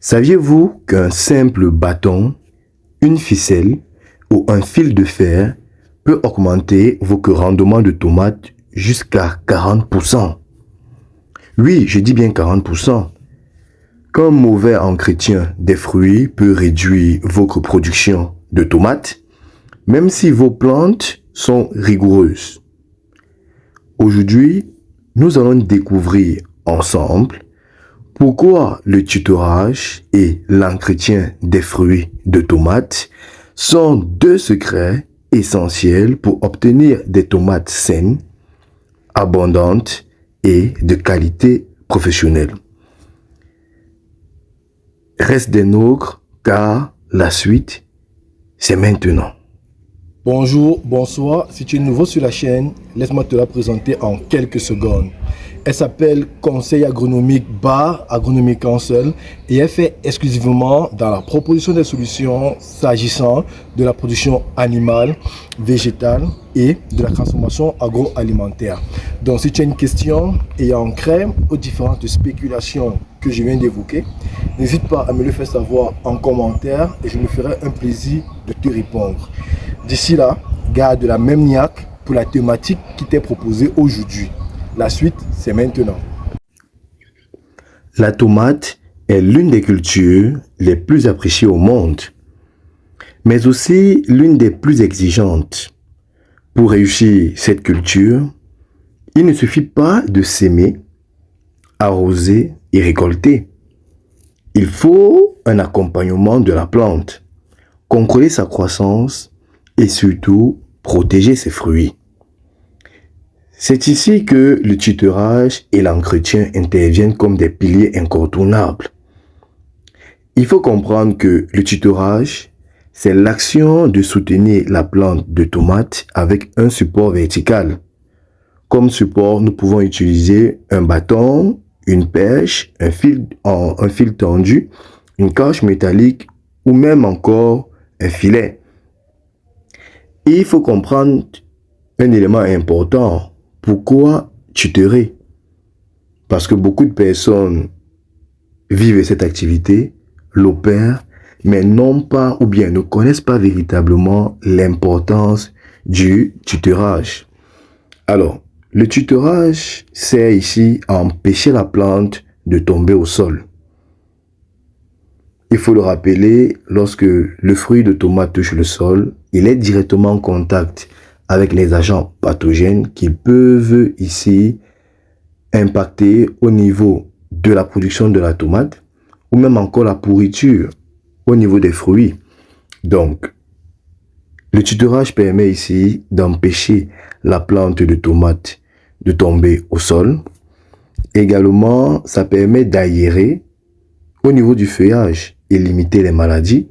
Saviez-vous qu'un simple bâton, une ficelle ou un fil de fer peut augmenter votre rendement de tomates jusqu'à 40%? Oui, je dis bien 40%. Qu'un mauvais entretien des fruits peut réduire votre production de tomates, même si vos plantes sont rigoureuses. Aujourd'hui, nous allons découvrir ensemble pourquoi le tutorage et l'entretien des fruits de tomates sont deux secrets essentiels pour obtenir des tomates saines, abondantes et de qualité professionnelle. Reste des nôtres car la suite, c'est maintenant. Bonjour, bonsoir, si tu es nouveau sur la chaîne, laisse-moi te la présenter en quelques secondes. Elle s'appelle Conseil agronomique Bar Agronomic Council et elle fait exclusivement dans la proposition des solutions s'agissant de la production animale, végétale et de la transformation agroalimentaire. Donc si tu as une question ayant trait aux différentes spéculations que je viens d'évoquer, n'hésite pas à me le faire savoir en commentaire et je me ferai un plaisir de te répondre. D'ici là, garde la même niaque pour la thématique qui t'est proposée aujourd'hui. La suite, c'est maintenant. La tomate est l'une des cultures les plus appréciées au monde, mais aussi l'une des plus exigeantes. Pour réussir cette culture, il ne suffit pas de s'aimer, arroser et récolter. Il faut un accompagnement de la plante, contrôler sa croissance et surtout protéger ses fruits. C'est ici que le tutorage et l'entretien interviennent comme des piliers incontournables. Il faut comprendre que le tutorage, c'est l'action de soutenir la plante de tomate avec un support vertical. Comme support, nous pouvons utiliser un bâton, une pêche, un fil tendu, une cache métallique ou même encore un filet. Et il faut comprendre un élément important. Pourquoi tutorer? Parce que beaucoup de personnes vivent cette activité, l'opèrent, mais n'ont pas ou bien ne connaissent pas véritablement l'importance du tutorage. Alors, le tutorage sert ici à empêcher la plante de tomber au sol. Il faut le rappeler, lorsque le fruit de tomate touche le sol, il est directement en contact avec les agents pathogènes qui peuvent ici impacter au niveau de la production de la tomate ou même encore la pourriture au niveau des fruits. Donc, le tutorage permet ici d'empêcher la plante de tomate de tomber au sol. Également, ça permet d'aérer au niveau du feuillage et limiter les maladies.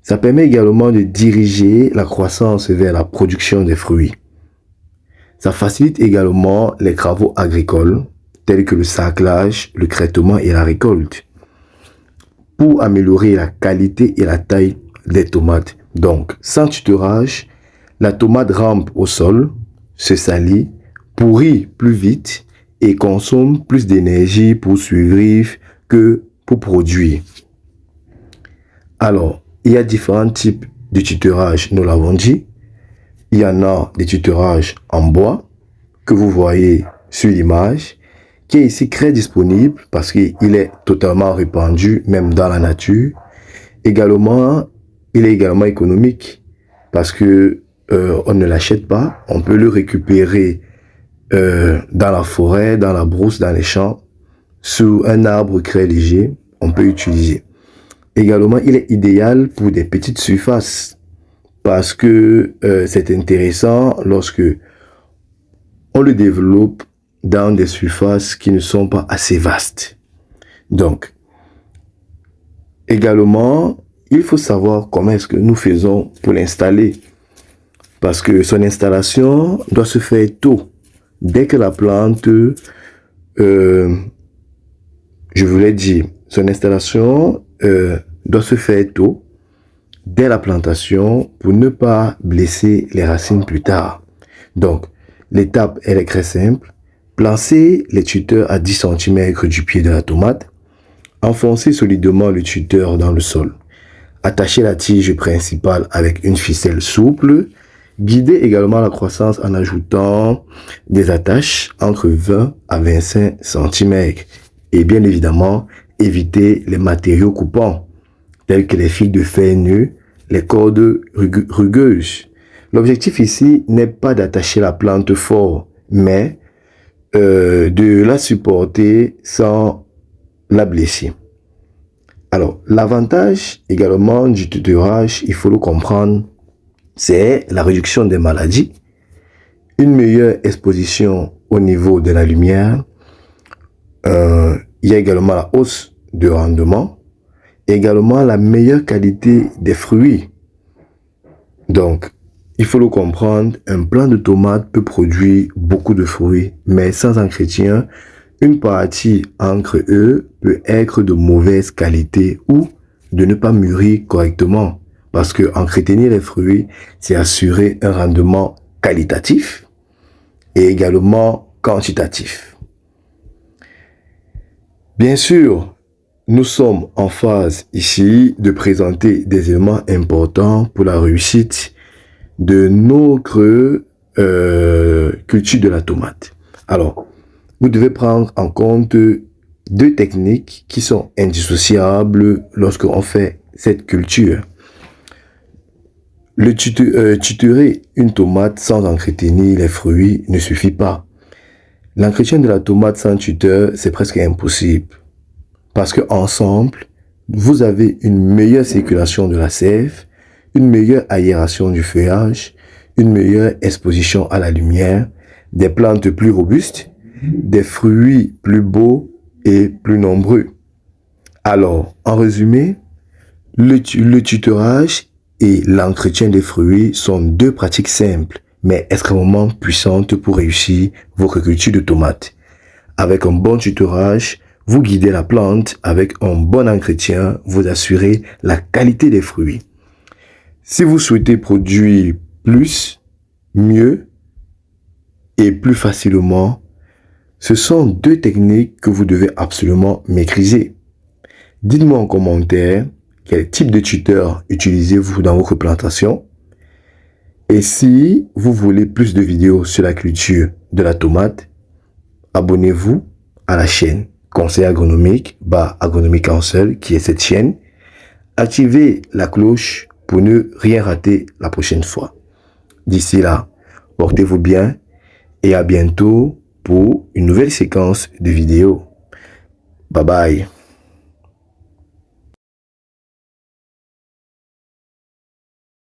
Ça permet également de diriger la croissance vers la production des fruits. Ça facilite également les travaux agricoles, tels que le sarclage, le traitement et la récolte, pour améliorer la qualité et la taille des tomates. Donc, sans tutorage, la tomate rampe au sol, se salit, pourrit plus vite et consomme plus d'énergie pour survivre que pour produire. Alors, il y a différents types de tutorage, nous l'avons dit. Il y en a des tutораges en bois, que vous voyez sur l'image, qui est ici très disponible parce qu'il est totalement répandu, même dans la nature. Également, il est également économique parce que on ne l'achète pas, on peut le récupérer dans la forêt, dans la brousse, dans les champs, sous un arbre très léger, on peut utiliser. Également, il est idéal pour des petites surfaces parce que c'est intéressant lorsque on le développe dans des surfaces qui ne sont pas assez vastes. Donc, également, il faut savoir comment est-ce que nous faisons pour l'installer parce que son installation doit se faire tôt. Dès que la plante, je voulais dire, son installation doit se faire tôt, dès la plantation, pour ne pas blesser les racines plus tard. Donc, l'étape, elle est très simple. Placez les tuteurs à 10 cm du pied de la tomate. Enfoncez solidement le tuteur dans le sol. Attachez la tige principale avec une ficelle souple. Guidez également la croissance en ajoutant des attaches entre 20 à 25 cm. Et bien évidemment, évitez les matériaux coupants, tels que les fils de fer nus, les cordes rugueuses. L'objectif ici n'est pas d'attacher la plante fort, mais de la supporter sans la blesser. Alors, l'avantage également du tutorage, il faut le comprendre, c'est la réduction des maladies, une meilleure exposition au niveau de la lumière, il y a également la hausse de rendement, également la meilleure qualité des fruits. Donc, il faut le comprendre, un plant de tomates peut produire beaucoup de fruits, mais sans entretien, une partie entre eux peut être de mauvaise qualité ou de ne pas mûrir correctement. Parce que entretenir les fruits, c'est assurer un rendement qualitatif et également quantitatif. Bien sûr, nous sommes en phase ici de présenter des éléments importants pour la réussite de notre culture de la tomate. Alors, vous devez prendre en compte deux techniques qui sont indissociables lorsqu'on fait cette culture. Tutorer une tomate sans entretenir les fruits ne suffit pas. L'entretien de la tomate sans tuteur, c'est presque impossible. Parce que ensemble, vous avez une meilleure circulation de la sève, une meilleure aération du feuillage, une meilleure exposition à la lumière, des plantes plus robustes, des fruits plus beaux et plus nombreux. Alors, en résumé, le tutorage et l'entretien des fruits sont deux pratiques simples, mais extrêmement puissantes pour réussir votre culture de tomates. Avec un bon tutorage, vous guidez la plante. Avec un bon entretien, vous assurez la qualité des fruits. Si vous souhaitez produire plus, mieux et plus facilement, ce sont deux techniques que vous devez absolument maîtriser. Dites-moi en commentaire quel type de tuteur utilisez-vous dans votre plantation. Et si vous voulez plus de vidéos sur la culture de la tomate, abonnez-vous à la chaîne Conseil agronomique, Agronomie Council, qui est cette chaîne. Activez la cloche pour ne rien rater la prochaine fois. D'ici là, portez-vous bien et à bientôt pour une nouvelle séquence de vidéos. Bye bye.